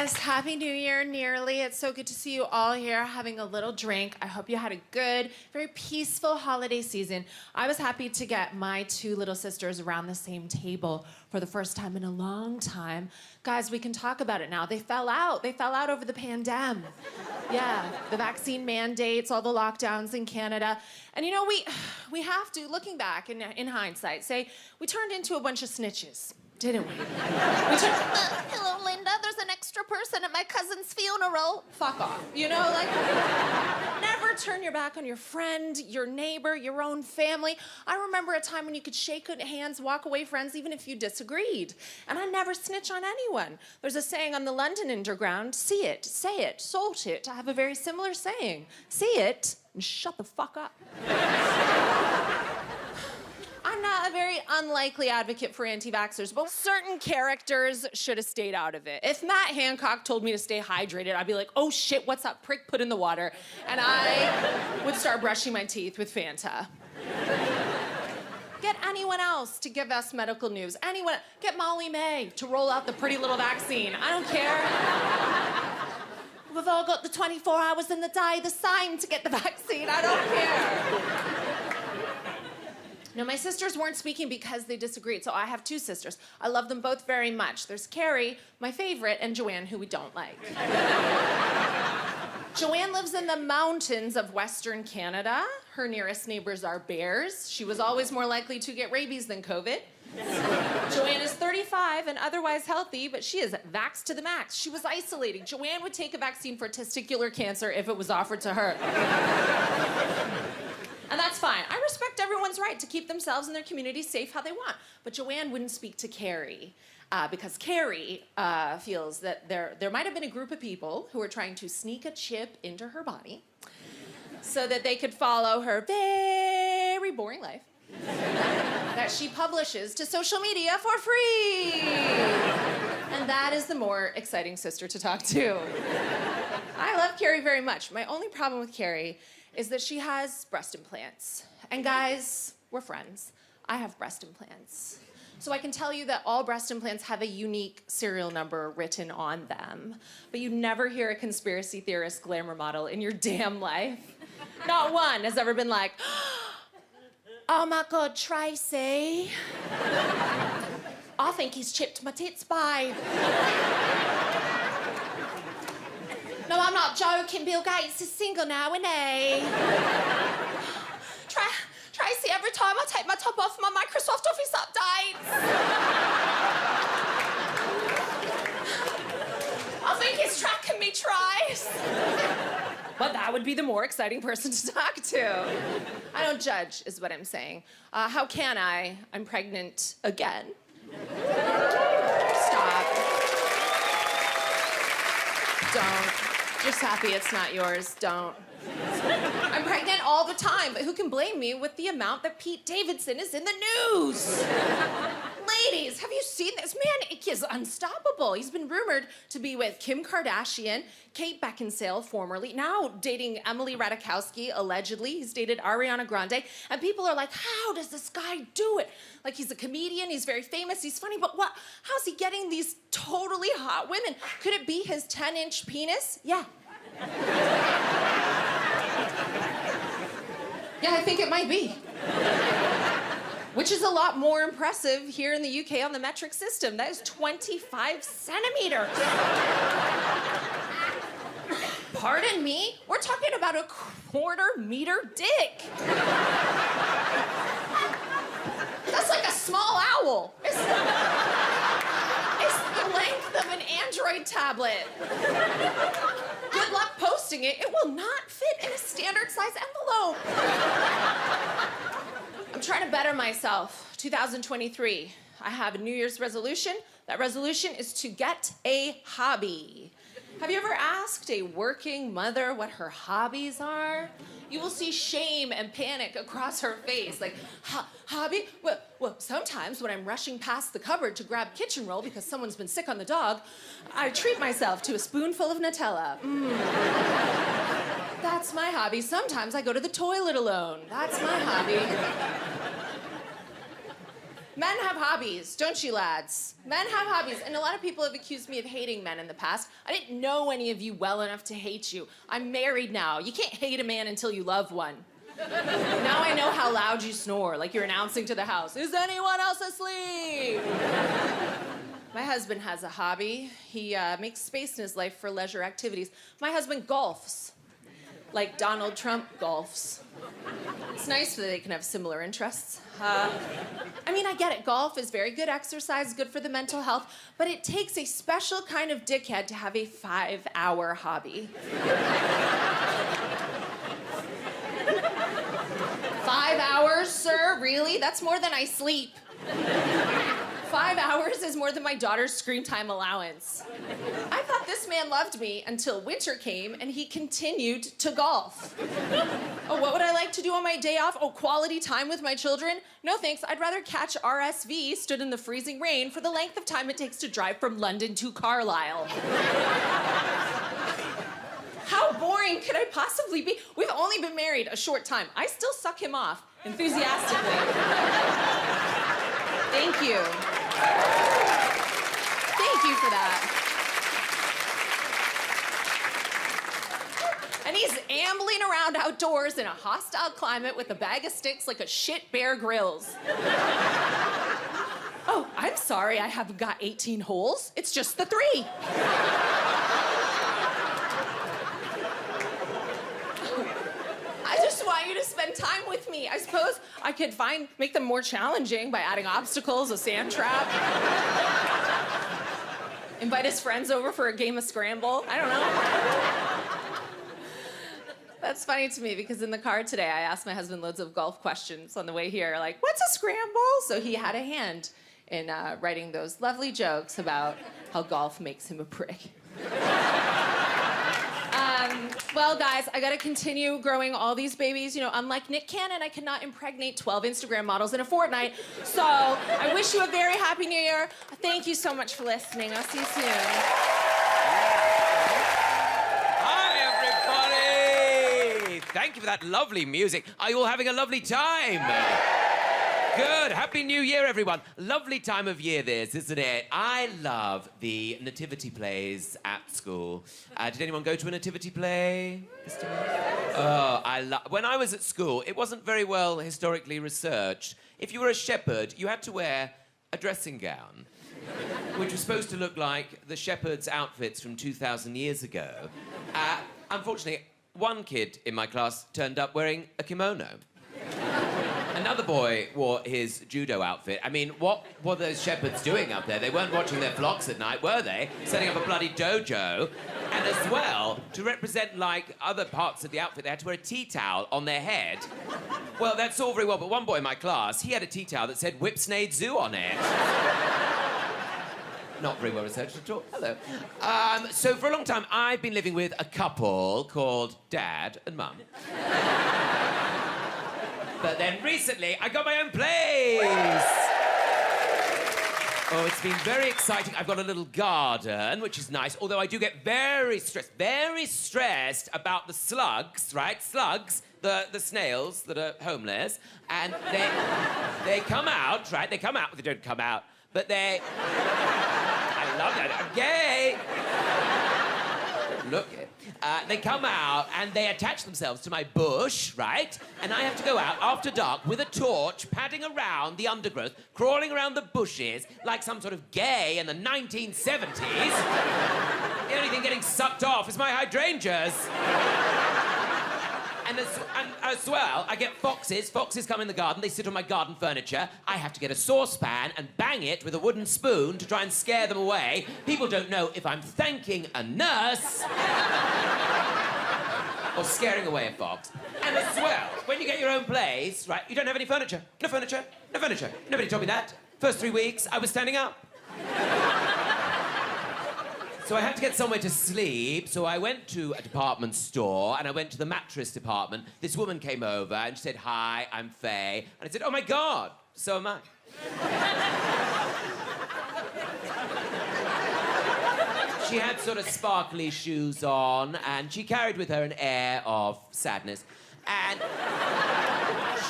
guys. Happy New Year, nearly. It's so good to see you all here having a little drink. I hope you had a good, very peaceful holiday season. I was happy to get my two little sisters around the same table for the first time in a long time. Guys, we can talk about it now. They fell out. They fell out over the pandemic. Yeah, the vaccine mandates, all the lockdowns in Canada. And you know, we have to, looking back in hindsight, say we turned into a bunch of snitches. Didn't we? Hello, Linda. There's an extra person at my cousin's funeral. Fuck off. You know, like, never turn your back on your friend, your neighbor, your own family. I remember a time when you could shake hands, walk away friends, even if you disagreed. And I never snitch on anyone. There's a saying on the London Underground, see it, say it, salt it. I have a very similar saying. See it and shut the fuck up. I'm not a very unlikely advocate for anti-vaxxers, but certain characters should have stayed out of it. If Matt Hancock told me to stay hydrated, I'd be like, oh shit, what's that prick put in the water? And I would start brushing my teeth with Fanta. Get anyone else to give us medical news. Anyone, get Molly May to roll out the pretty little vaccine. I don't care. We've all got the 24 hours in the day, the Syne to get the vaccine. I don't care. No, my sisters weren't speaking because they disagreed, so I have two sisters. I love them both very much. There's Carrie, my favorite, and Joanne, who we don't like. Joanne lives in the mountains of Western Canada. Her nearest neighbors are bears. She was always more likely to get rabies than COVID. Joanne is 35 and otherwise healthy, but she is vaxxed to the max. She was isolating. Joanne would take a vaccine for testicular cancer if it was offered to her. And that's fine. I respect everyone's right to keep themselves and their community safe how they want. But Joanne wouldn't speak to Carrie because Carrie feels that there might have been a group of people who were trying to sneak a chip into her body so that they could follow her very boring life that she publishes to social media for free. And that is the more exciting sister to talk to. I love Carrie very much. My only problem with Carrie is that she has breast implants. And guys, we're friends. I have breast implants. So I can tell you that all breast implants have a unique serial number written on them. But you never hear a conspiracy theorist glamour model in your damn life. Not one has ever been like, oh my God, Tracy. I think he's chipped my tits by. No, I'm not joking. Bill Gates is single now, isn't he? Tracy, every time I take my top off my Microsoft Office updates. I think he's tracking me, Trace. But that would be the more exciting person to talk to. I don't judge, is what I'm saying. How can I? I'm pregnant again. Stop. Don't. Just happy it's not yours. Don't. I'm pregnant all the time, but who can blame me with the amount that Pete Davidson is in the news? Ladies, have you seen this man? He is unstoppable. He's been rumored to be with Kim Kardashian, Kate Beckinsale, formerly, now dating Emily Ratajkowski, allegedly. He's dated Ariana Grande, and people are like, how does this guy do it? Like, he's a comedian, he's very famous, he's funny, but what? How's he getting these totally hot women? Could it be his 10-inch penis? Yeah. Yeah, I think it might be. Which is a lot more impressive here in the UK on the metric system. That is 25 centimeters. Pardon me? We're talking about a quarter-meter dick. That's like a small owl. It's the length of an Android tablet. Good luck posting it. It will not fit in a standard size envelope. I'm trying to better myself. 2023, I have a New Year's resolution. That resolution is to get a hobby. Have you ever asked a working mother what her hobbies are? You will see shame and panic across her face. Like, hobby? Well, sometimes when I'm rushing past the cupboard to grab kitchen roll because someone's been sick on the dog, I treat myself to a spoonful of Nutella. That's my hobby. Sometimes I go to the toilet alone. That's my hobby. Men have hobbies, don't you, lads? Men have hobbies, and a lot of people have accused me of hating men in the past. I didn't know any of you well enough to hate you. I'm married now. You can't hate a man until you love one. Now I know how loud you snore, like you're announcing to the house, is anyone else asleep? My husband has a hobby. He makes space in his life for leisure activities. My husband golfs, like Donald Trump golfs. It's nice that they can have similar interests. I mean, I get it. Golf is very good exercise, good for the mental health, but it takes a special kind of dickhead to have a 5-hour hobby. 5 hours, sir? Really? That's more than I sleep. 5 hours is more than my daughter's screen time allowance. I thought this man loved me until winter came and he continued to golf. Oh, what would I like to do on my day off? Oh, quality time with my children? No thanks, I'd rather catch RSV stood in the freezing rain for the length of time it takes to drive from London to Carlisle. How boring could I possibly be? We've only been married a short time. I still suck him off enthusiastically. Thank you. Thank you for that. And he's ambling around outdoors in a hostile climate with a bag of sticks like a shit Bear Grylls. Oh, I'm sorry I haven't got 18 holes. It's just the 3. I just want you to spend time with me. I suppose I could make them more challenging by adding obstacles, a sand trap. Invite his friends over for a game of Scramble. I don't know. That's funny to me because in the car today, I asked my husband loads of golf questions on the way here, like, what's a scramble? So he had a hand in writing those lovely jokes about how golf makes him a prick. Well, guys, I gotta continue growing all these babies. You know, unlike Nick Cannon, I cannot impregnate 12 Instagram models in a fortnight. So I wish you a very happy new year. Thank you so much for listening. I'll see you soon. Hi, everybody. Thank you for that lovely music. Are you all having a lovely time? Good. Happy New Year, everyone. Lovely time of year this, isn't it? I love the nativity plays at school. Did anyone go to a nativity play? Oh, when I was at school, it wasn't very well historically researched. If you were a shepherd, you had to wear a dressing gown, which was supposed to look like the shepherd's outfits from 2,000 years ago. Unfortunately, one kid in my class turned up wearing a kimono. Another boy wore his judo outfit. I mean, what were those shepherds doing up there? They weren't watching their flocks at night, were they? Setting up a bloody dojo. And as well, to represent, like, other parts of the outfit, they had to wear a tea towel on their head. Well, that's all very well, but one boy in my class, he had a tea towel that said Whipsnade Zoo on it. Not very well researched at all. Hello. So for a long time, I've been living with a couple called Dad and Mum. But then recently, I got my own place. Oh, it's been very exciting. I've got a little garden, which is nice, although I do get very stressed about the slugs, right? Slugs, the snails that are homeless. And they come out, right? They come out, they don't come out, but they... I love that. I'm gay. Look it. They come out and they attach themselves to my bush, right? And I have to go out after dark with a torch, padding around the undergrowth, crawling around the bushes like some sort of gay in the 1970s. The only thing getting sucked off is my hydrangeas. And as well, I get foxes. Foxes come in the garden. They sit on my garden furniture. I have to get a saucepan and bang it with a wooden spoon to try and scare them away. People don't know if I'm thanking a nurse or scaring away a fox. And as well, when you get your own place, right, you don't have any furniture. No furniture. No furniture. Nobody told me that. First 3 weeks, I was standing up. So I had to get somewhere to sleep, so I went to a department store, and I went to the mattress department. This woman came over, and she said, "Hi, I'm Faye." And I said, "Oh, my God, so am I." She had sort of sparkly shoes on, and she carried with her an air of sadness. And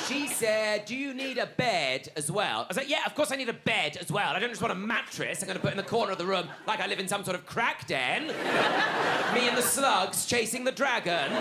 she said, do you need a bed as well? I was like, yeah, of course I need a bed as well. I don't just want a mattress I'm going to put in the corner of the room like I live in some sort of crack den. Me and the slugs chasing the dragon.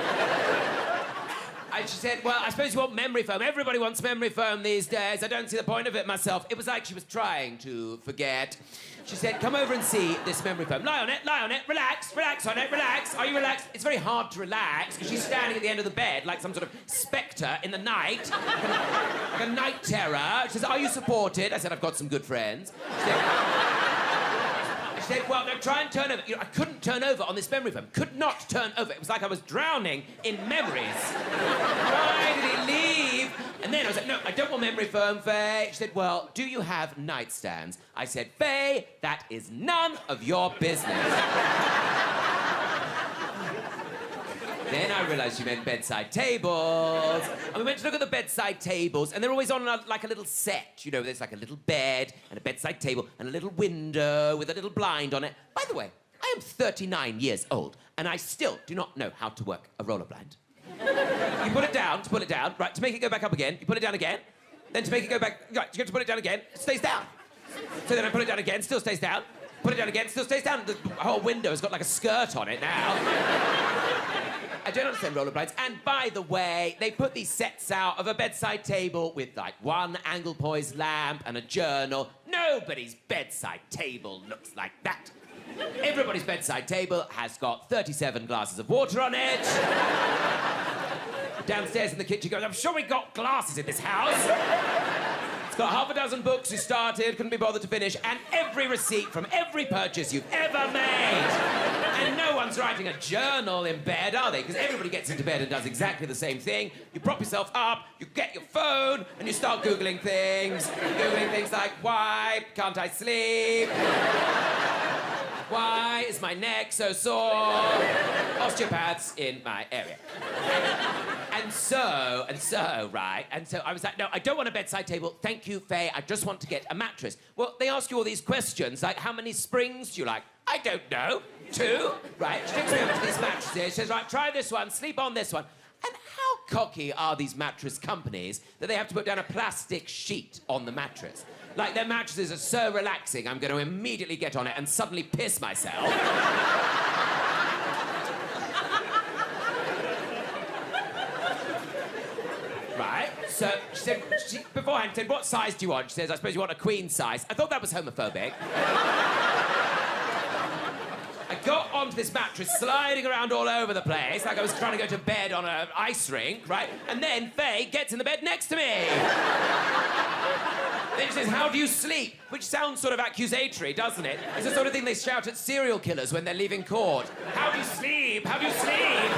And she said, well, I suppose you want memory foam. Everybody wants memory foam these days. I don't see the point of it myself. It was like she was trying to forget. She said, come over and see this memory foam. Lie on it, relax on it, relax. Are you relaxed? It's very hard to relax because she's standing at the end of the bed like some sort of spectre in the night, like a night terror. She says, are you supported? I said, I've got some good friends. She said, well, no, try and turn over. You know, I couldn't turn over on this memory foam. Could not turn over. It was like I was drowning in memories. Why did he leave? And then I was like, no, I don't want memory foam, Faye. She said, well, do you have nightstands? I said, Faye, that is none of your business. Then I realised she meant bedside tables. And we went to look at the bedside tables, and they're always on like a little set. You know, there's like a little bed and a bedside table and a little window with a little blind on it. By the way, I am 39 years old, and I still do not know how to work a roller blind. You put it down to pull it down. Right, to make it go back up again, you put it down again. Then to make it go back, right, you have to put it down again, it stays down. So then I put it down again, still stays down. Put it down again, still stays down. The whole window has got like a skirt on it now. I don't understand rollerblinds. And by the way, they put these sets out of a bedside table with like one angle poised lamp and a journal. Nobody's bedside table looks like that. Everybody's bedside table has got 37 glasses of water on it. Downstairs in the kitchen goes, I'm sure we got glasses in this house. It's got half a dozen books you started, couldn't be bothered to finish, and every receipt from every purchase you've ever made. And no one's writing a journal in bed, are they? Because everybody gets into bed and does exactly the same thing. You prop yourself up, you get your phone, and you start Googling things. Googling things like, why can't I sleep? Why is my neck so sore? Osteopaths in my area. And so, right, and so I was like, no, I don't want a bedside table. Thank you, Faye, I just want to get a mattress. Well, they ask you all these questions, like, how many springs do you like? I don't know. 2, right? She takes me over to these mattresses. She says, right, try this one, sleep on this one. And how cocky are these mattress companies that they have to put down a plastic sheet on the mattress? Like, their mattresses are so relaxing, I'm going to immediately get on it and suddenly piss myself. Right? So she beforehand said, what size do you want? She says, I suppose you want a queen size. I thought that was homophobic. I got onto this mattress, sliding around all over the place, like I was trying to go to bed on an ice rink, right? And then Faye gets in the bed next to me. Then she says, how do you sleep? Which sounds sort of accusatory, doesn't it? It's the sort of thing they shout at serial killers when they're leaving court. How do you sleep? How do you sleep?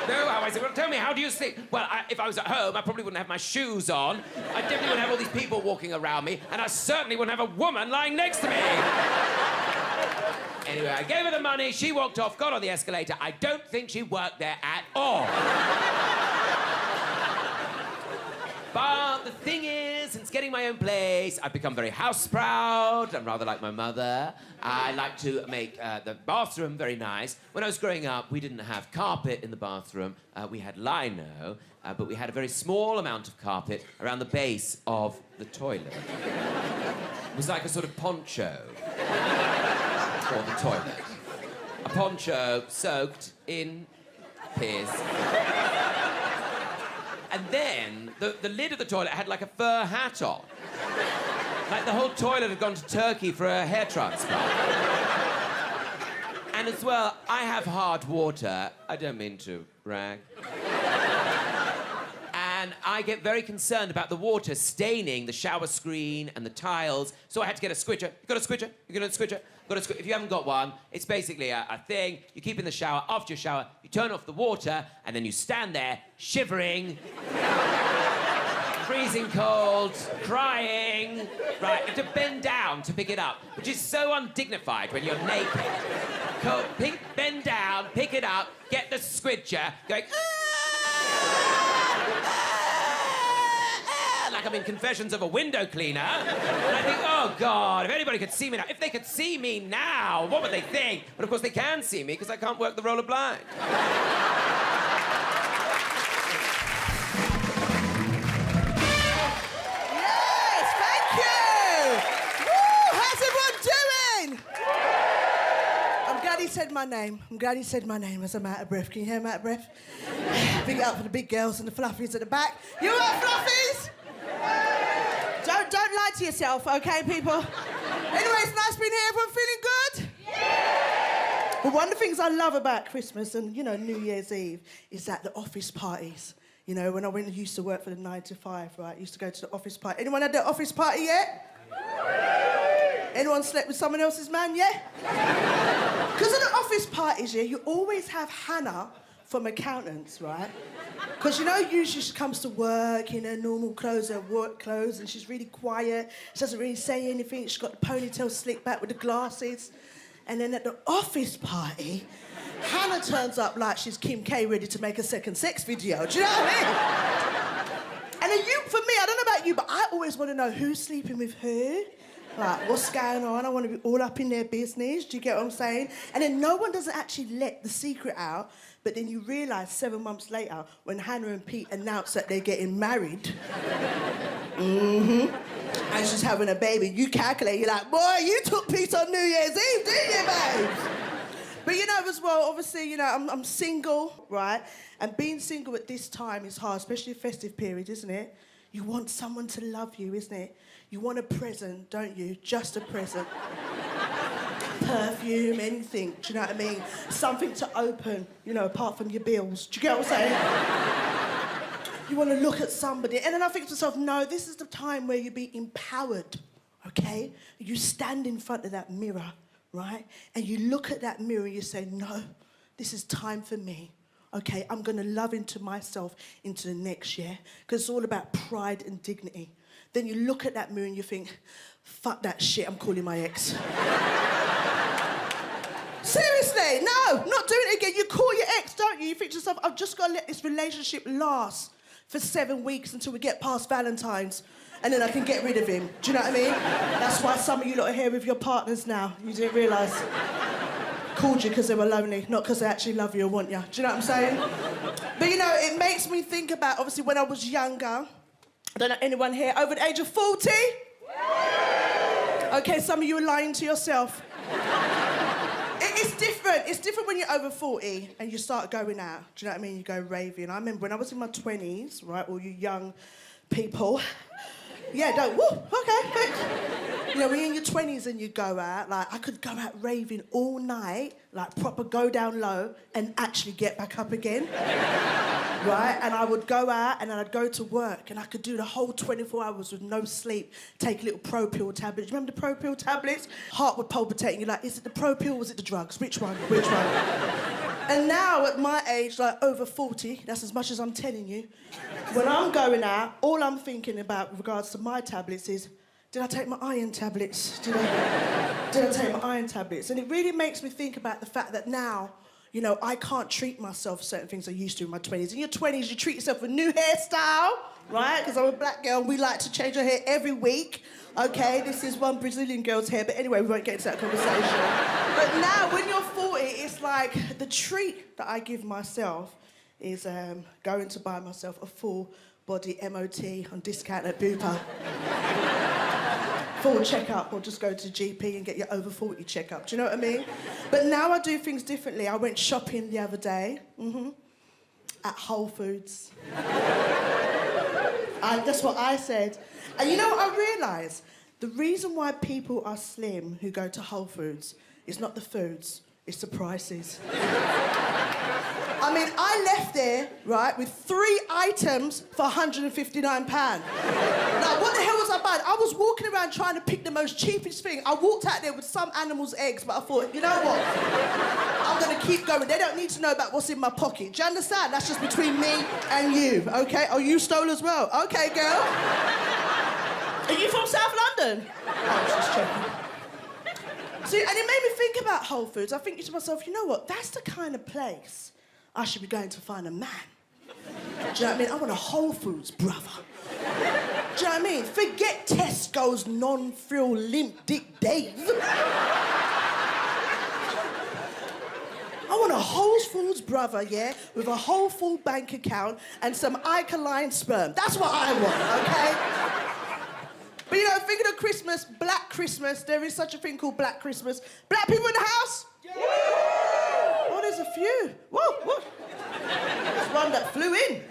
No, I said, well, tell me, how do you sleep? Well, if I was at home, I probably wouldn't have my shoes on. I definitely wouldn't have all these people walking around me, and I certainly wouldn't have a woman lying next to me. Anyway, I gave her the money, she walked off, got on the escalator. I don't think she worked there at all. But the thing is, since getting my own place, I've become very house-proud. I'm rather like my mother. I like to make the bathroom very nice. When I was growing up, we didn't have carpet in the bathroom. We had lino, but we had a very small amount of carpet around the base of the toilet. It was like a sort of poncho for the toilet. A poncho soaked in piss. And then the lid of the toilet had like a fur hat on. Like the whole toilet had gone to Turkey for a hair transplant. And as well, I have hard water. I don't mean to brag. And I get very concerned about the water staining the shower screen and the tiles, so I had to get a squidger. You got a squidger? You got a squidger? If you haven't got one, it's basically a thing you keep in the shower. After your shower, you turn off the water, and then you stand there, shivering, freezing cold, crying. Right, you have to bend down to pick it up, which is so undignified when you're naked. Bend down, pick it up, get the squidger, going, like I'm in Confessions of a Window Cleaner. And I think, oh, God, if anybody could see me now. If they could see me now, what would they think? But, of course, they can see me because I can't work the roller blind. my name. I'm glad he said my name as I'm out of breath. Can you hear me out of breath? Big it up for the big girls and the fluffies at the back. You all right, fluffies? Don't lie to yourself, okay, people? Anyway, it's nice being here. Everyone feeling good? Yeah! But one of the things I love about Christmas and, you know, New Year's Eve is that the office parties. You know, when I used to work for the 9 to 5, right? I used to go to the office party. Anyone had their office party yet? Anyone slept with someone else's man, yeah? Because of the office parties, yeah, you always have Hannah from accountants, right? Because, you know, usually she comes to work in her normal clothes, her work clothes, and she's really quiet. She doesn't really say anything. She's got the ponytail slicked back with the glasses. And then at the office party, Hannah turns up like she's Kim K ready to make a second sex video. Do you know what I mean? And then for me, I don't know about you, but I always want to know who's sleeping with who. Like, what's going on? I want to be all up in their business. Do you get what I'm saying? And then no one doesn't actually let the secret out, but then you realise 7 months later when Hannah and Pete announce that they're getting married. And she's having a baby. You calculate, you're like, boy, you took Pete on New Year's Eve, didn't you, babe? But you know, as well, obviously, you know, I'm single, right? And being single at this time is hard, especially a festive period, isn't it? You want someone to love you, isn't it? You want a present, don't you? Just a present. Perfume, anything, do you know what I mean? Something to open, you know, apart from your bills. Do you get what I'm saying? You want to look at somebody. And then I think to myself, no, this is the time where you be empowered, okay? You stand in front of that mirror, right? And you look at that mirror and you say, no, this is time for me. Okay, I'm going to love into myself into the next year because it's all about pride and dignity. Then you look at that mirror and you think, fuck that shit, I'm calling my ex. Seriously, no, not doing it again. You call your ex, don't you? You think to yourself, I've just got to let this relationship last for 7 weeks until we get past Valentine's and then I can get rid of him. Do you know what I mean? That's why some of you lot are here with your partners now. You didn't realise. Called you because they were lonely, not because they actually love you or want you. Do you know what I'm saying? But, you know, it makes me think about, obviously, when I was younger. I don't know anyone here over the age of 40? Okay, some of you are lying to yourself. It's different. It's different when you're over 40 and you start going out. Do you know what I mean? You go raving. I remember when I was in my 20s, right, all you young people. Yeah, don't, woo, okay, thanks. You know, when you're in your 20s and you go out, like, I could go out raving all night, like, proper go down low and actually get back up again. Right? And I would go out and then I'd go to work and I could do the whole 24 hours with no sleep, take a little Pro Pill tablet. Do you remember the Pro Pill tablets? Heart would palpitate and you're like, is it the Pro Pill or was it the drugs? Which one? Which one? And now, at my age, like over 40, that's as much as I'm telling you, when I'm going out, all I'm thinking about with regards to my tablets is, did I take my iron tablets? Did I take my iron tablets? And it really makes me think about the fact that now, you know, I can't treat myself certain things I used to in my 20s. In your 20s, you treat yourself with a new hairstyle, right? Because I'm a black girl and we like to change our hair every week. Okay, this is one Brazilian girl's hair, but anyway, we won't get into that conversation. But now, when you're 40, it's like the treat that I give myself is going to buy myself a full-body MOT on discount at Bupa. Full checkup, or just go to GP and get your over 40 checkup. Do you know what I mean? But now I do things differently. I went shopping the other day, at Whole Foods. That's what I said. And you know what I realised? The reason why people are slim who go to Whole Foods is not the foods, it's the prices. I mean, I left there, right, with 3 items for £159. Now, what the hell was I buying? I was walking around trying to pick the most cheapest thing. I walked out there with some animal's eggs, but I thought, you know what? I'm going to keep going. They don't need to know about what's in my pocket. Do you understand? That's just between me and you, okay? Oh, you stole as well? Okay, girl. Are you from South London? Oh, I was just checking. See, and it made me think about Whole Foods. I think to myself, you know what? That's the kind of place I should be going to find a man. Do you know what I mean? I want a Whole Foods brother. Do you know what I mean? Forget Tesco's non-frill limp dick Dave. I want a Whole Foods brother, yeah, with a whole full bank account and some alkaline sperm. That's what I want, okay? But, you know, thinking of Christmas, Black Christmas, there is such a thing called Black Christmas. Black people in the house? Yeah! there's a few. Whoa. There's one that flew in.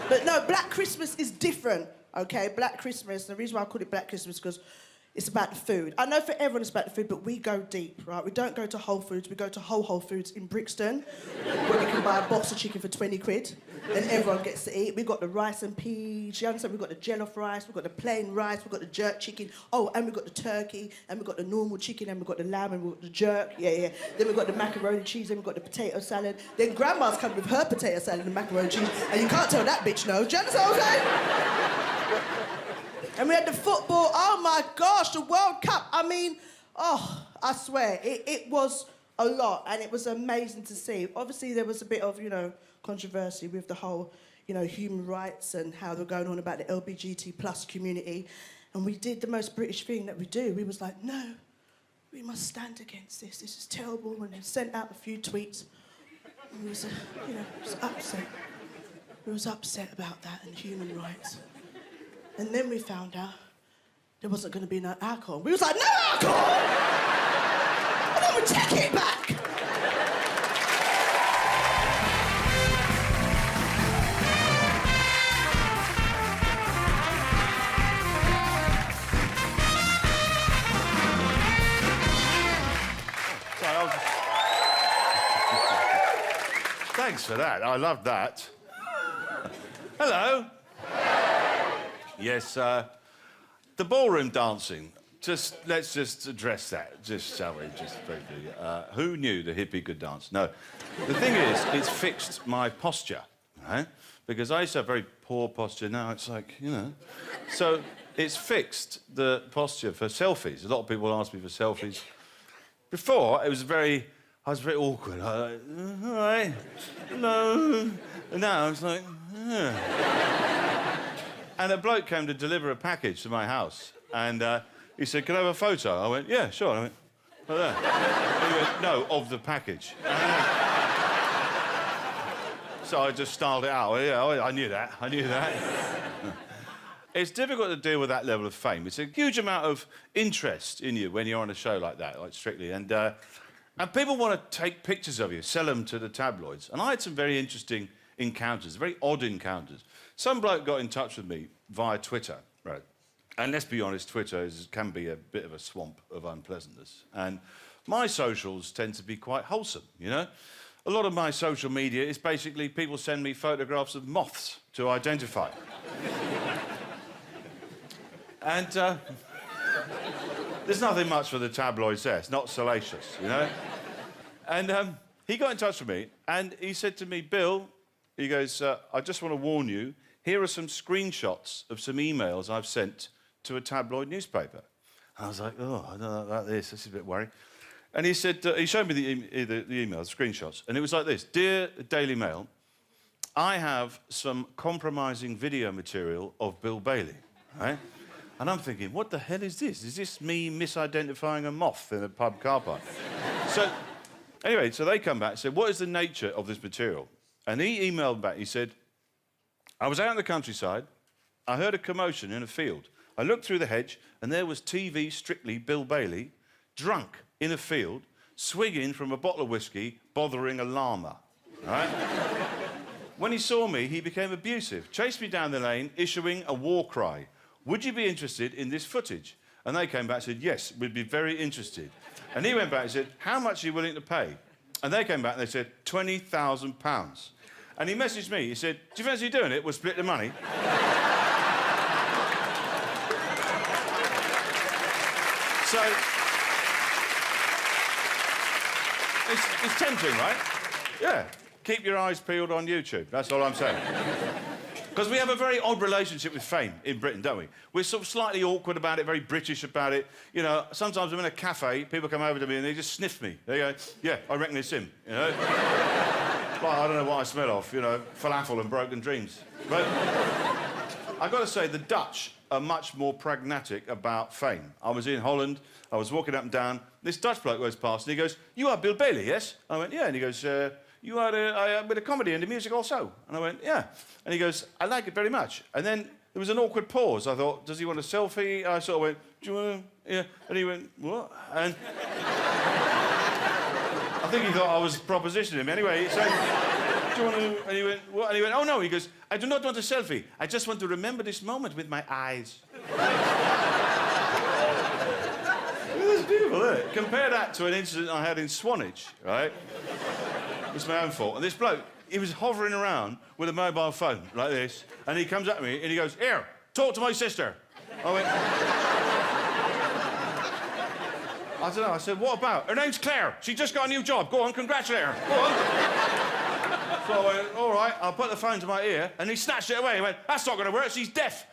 But no, Black Christmas is different, okay? Black Christmas, the reason why I call it Black Christmas is because it's about the food. I know for everyone it's about the food, but we go deep, right? We don't go to Whole Foods, we go to Whole Foods in Brixton, where we can buy a box of chicken for 20 quid, and everyone gets to eat. We've got the rice and peas, you understand? We've got the jollof rice, we've got the plain rice, we've got the jerk chicken, oh, and we've got the turkey, and we've got the normal chicken, and we've got the lamb, and we've got the jerk, yeah. Then we've got the macaroni cheese, then we've got the potato salad. Then Grandma's come with her potato salad and macaroni cheese, and you can't tell that bitch no. Do you understand what I'm saying? And we had the football, oh my gosh, the World Cup. I mean, oh, I swear, it was a lot, and it was amazing to see. Obviously, there was a bit of, controversy with the whole, human rights and how they're going on about the LGBT plus community. And we did the most British thing that we do. We was like, no, we must stand against this. This is terrible. And then sent out a few tweets. And we was, was upset. We was upset about that and human rights. And then we found out there wasn't going to be no alcohol. We was like, no alcohol! And then we take it back. Thanks for that. I love that. Hello. Yes, the ballroom dancing. Let's just address that. Shall we? Briefly. Who knew the hippie could dance? No. The thing is, it's fixed my posture, right? Because I used to have very poor posture. Now it's like, So it's fixed the posture for selfies. A lot of people ask me for selfies. Before, I was very awkward. I was like, all right, hello. And now I was like, And a bloke came to deliver a package to my house, and he said, "Can I have a photo?" I went, "Yeah, sure." I went, like that. He went, "No, of the package." So I just styled it out. Yeah, I knew that. It's difficult to deal with that level of fame. It's a huge amount of interest in you when you're on a show like that, like Strictly, and people want to take pictures of you, sell them to the tabloids. And I had some very interesting encounters, very odd encounters. Some bloke got in touch with me via Twitter, right? And let's be honest, Twitter can be a bit of a swamp of unpleasantness. And my socials tend to be quite wholesome, A lot of my social media is basically people send me photographs of moths to identify. And there's nothing much for the tabloids there. It's not salacious, And he got in touch with me, and he said to me, "Bill," he goes, "I just want to warn you, here are some screenshots of some emails I've sent to a tabloid newspaper." And I was like, "Oh, I don't know about this. This is a bit worrying." And he said, he showed me the emails, screenshots, and it was like this: "Dear Daily Mail, I have some compromising video material of Bill Bailey," right? And I'm thinking, what the hell is this? Is this me misidentifying a moth in a pub car park? Anyway, so they come back and said, "What is the nature of this material?" And he emailed back, he said, "I was out in the countryside, I heard a commotion in a field. I looked through the hedge, and there was TV Strictly Bill Bailey, drunk in a field, swigging from a bottle of whiskey, bothering a llama." All right? When he saw me, he became abusive, chased me down the lane, issuing a war cry. "Would you be interested in this footage?" And they came back and said, "Yes, we'd be very interested." And he went back and said, "How much are you willing to pay?" And they came back and they said, £20,000. And he messaged me, he said, "Do you fancy doing it? We'll split the money." So, it's tempting, right? Yeah. Keep your eyes peeled on YouTube. That's all I'm saying. Because we have a very odd relationship with fame in Britain, don't we? We're sort of slightly awkward about it, very British about it. Sometimes I'm in a cafe, people come over to me and they just sniff me. They go, "Yeah, I reckon it's him," Like, I don't know what I smell of, falafel and broken dreams. But I've got to say, the Dutch are much more pragmatic about fame. I was in Holland, I was walking up and down, this Dutch bloke goes past and he goes, "You are Bill Bailey, yes?" I went, "Yeah." And he goes, "You are with a comedy and a music also?" And I went, "Yeah." And he goes, "I like it very much." And then there was an awkward pause. I thought, does he want a selfie? I sort of went, "Do you want to?" Yeah. And he went, "What?" And think he thought I was propositioning him. Anyway, he said, do you want to... And he went, what? And he went, oh, no. He goes, I do not want a selfie. I just want to remember this moment with my eyes. That's beautiful, isn't it? Compare that to an incident I had in Swanage, right? It was my own fault. And this bloke, he was hovering around with a mobile phone like this, and he comes at me and he goes, here, talk to my sister. I went... I don't know. I said, what about? Her name's Claire. She just got a new job. Go on, congratulate her. Go on. So I went, all right, I'll put the phone to my ear, and he snatched it away. He went, that's not going to work. She's deaf.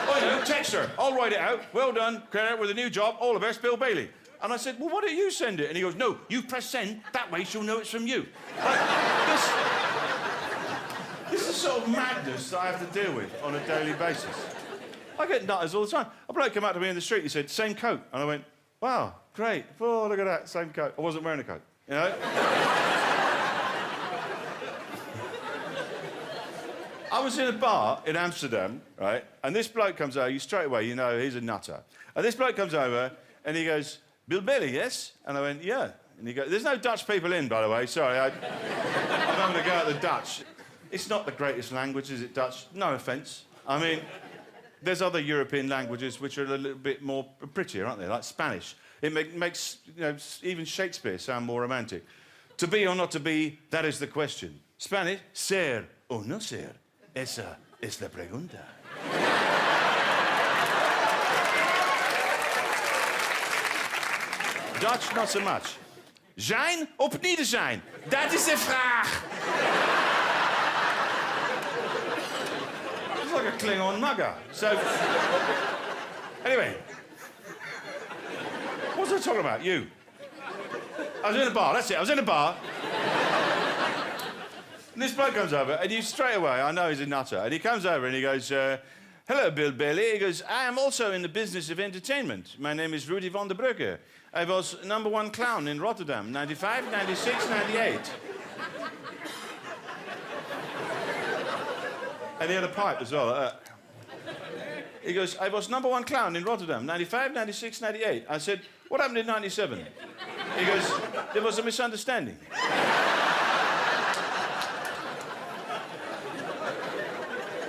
Oh, you know, text her. I'll write it out. Well done, Claire, with a new job. All the best, Bill Bailey. And I said, well, why don't you send it? And he goes, no, you press send. That way she'll know it's from you. Like, this is the sort of madness that I have to deal with on a daily basis. I get nutters all the time. A bloke came up to me in the street, he said, same coat. And I went, wow, great. Oh, look at that, same coat. I wasn't wearing a coat, you know? I was in a bar in Amsterdam, right? And this bloke comes over, you straight away, you know, he's a nutter. And this bloke comes over, and he goes, Bill Bailey, yes? And I went, yeah. And he goes, there's no Dutch people in, by the way, sorry. I'm having a go at the Dutch. It's not the greatest language, is it, Dutch? No offence. I mean... There's other European languages which are a little bit more prettier, aren't they? Like Spanish. It makes, you know, even Shakespeare sound more romantic. To be or not to be, that is the question. Spanish, ser o no ser. Esa es la pregunta. Dutch, not so much. Zijn of niet zijn? Dat is de vraag. Like a Klingon mugger. So, anyway, what was I talking about? You. I was in a bar, that's it, I was in a bar. And this bloke comes over, and you straight away, I know he's a nutter, and he comes over and he goes, hello, Bill Bailey. He goes, I am also in the business of entertainment. My name is Rudy van der Brugge. I was #1 clown in Rotterdam, 95, 96, 98. And he had a pipe as well. He goes, I was #1 clown in Rotterdam, 95, 96, 98. I said, what happened in 97? He goes, there was a misunderstanding.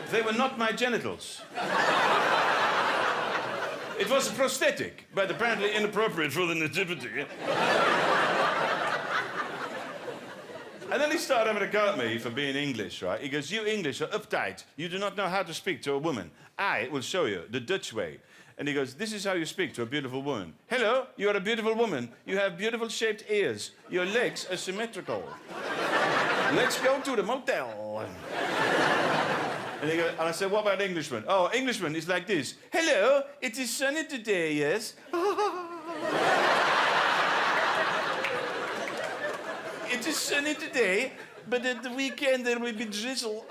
They were not my genitals. It was a prosthetic, but apparently inappropriate for the Nativity. And then he started having a go at me for being English, right? He goes, you English are uptight. You do not know how to speak to a woman. I will show you the Dutch way. And he goes, this is how you speak to a beautiful woman. Hello, you are a beautiful woman. You have beautiful shaped ears. Your legs are symmetrical. Let's go to the motel. And he goes, and I said, what about Englishman? Oh, Englishman is like this. Hello, it is sunny today, yes? It is sunny today, but at the weekend there will be drizzle.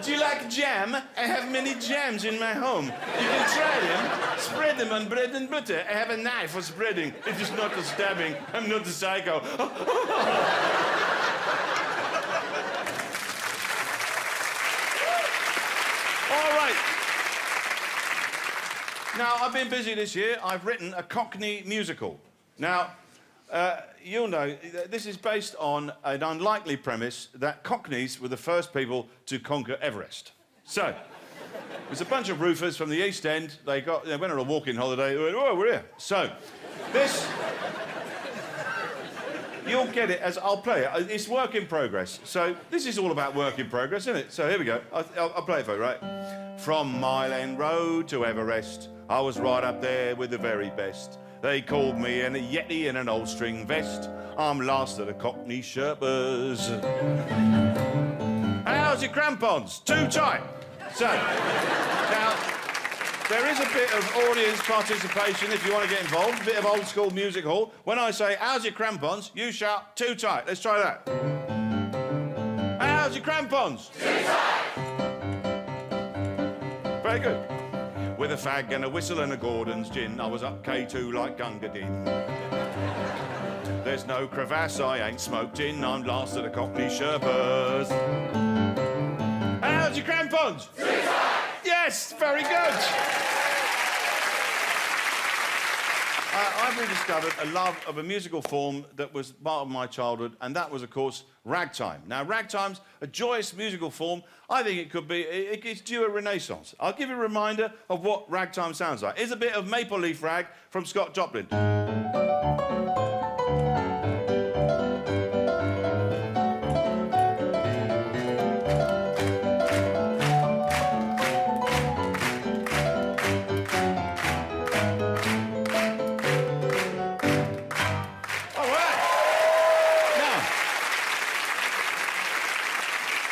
Do you like jam? I have many jams in my home. You can try them. Spread them on bread and butter. I have a knife for spreading. It is not a stabbing. I'm not a psycho. All right. Now, I've been busy this year. I've written a Cockney musical. Now, you'll know, this is based on an unlikely premise that Cockneys were the first people to conquer Everest. So, there's a bunch of roofers from the East End. They went on a walking holiday. They went, oh, we're here. So, this... You'll get it as I'll play it. It's work in progress. So, this is all about work in progress, isn't it? So, here we go. I'll play it for you, right? From Mile End Road to Everest, I was right up there with the very best. They called me a Yeti in an old string vest. I'm last of the Cockney Sherpas. How's your crampons? Too tight. So, now, there is a bit of audience participation if you want to get involved, a bit of old school music hall. When I say, how's your crampons, you shout, too tight. Let's try that. How's your crampons? Too tight. Very good. With a fag and a whistle and a Gordon's gin, I was up K2 like Gunga Din. There's no crevasse I ain't smoked in, I'm last of the Cockney Sherpas. How's your crampons? Yes, very good. I've rediscovered a love of a musical form that was part of my childhood, and that was, of course, ragtime. Now, ragtime's a joyous musical form. I think it could be, it's due a renaissance. I'll give you a reminder of what ragtime sounds like. Here's a bit of Maple Leaf Rag from Scott Joplin.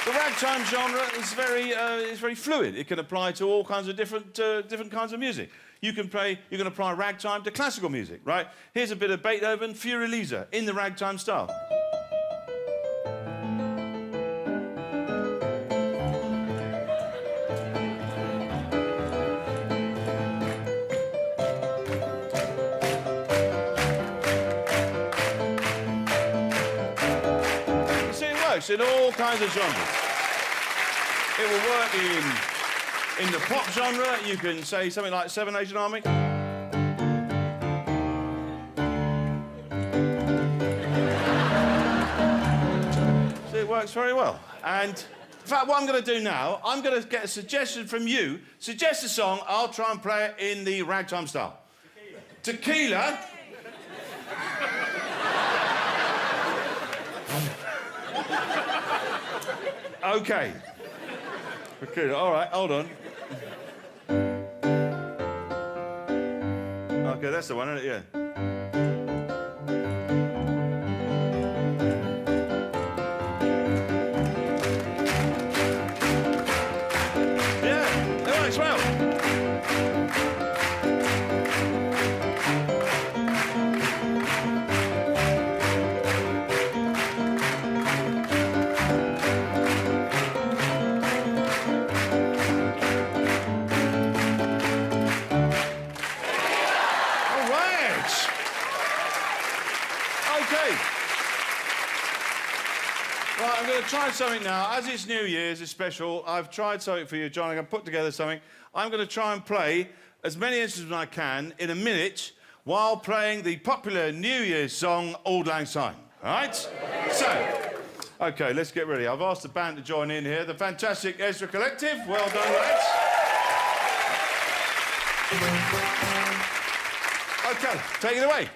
The ragtime genre is very fluid. It can apply to all kinds of different kinds of music. You can apply ragtime to classical music, right? Here's a bit of Beethoven, Fior Elisa, in the ragtime style. In all kinds of genres. It will work in the pop genre. You can say something like Seven Nation Army. So it works very well. And in fact, what I'm going to do now, I'm going to get a suggestion from you. Suggest a song, I'll try and play it in the ragtime style. Tequila. Okay. Okay, all right, hold on. Okay, that's the one, isn't it? Yeah. Yeah, it works well. Right, I'm going to try something now. As it's New Year's, it's special. I've tried something for you, John. I'm going to put together something. I'm going to try and play as many instruments as I can in a minute while playing the popular New Year's song, Auld Lang Syne. All right? So, OK, let's get ready. I've asked the band to join in here. The fantastic Ezra Collective. Well done, lads. OK, take it away.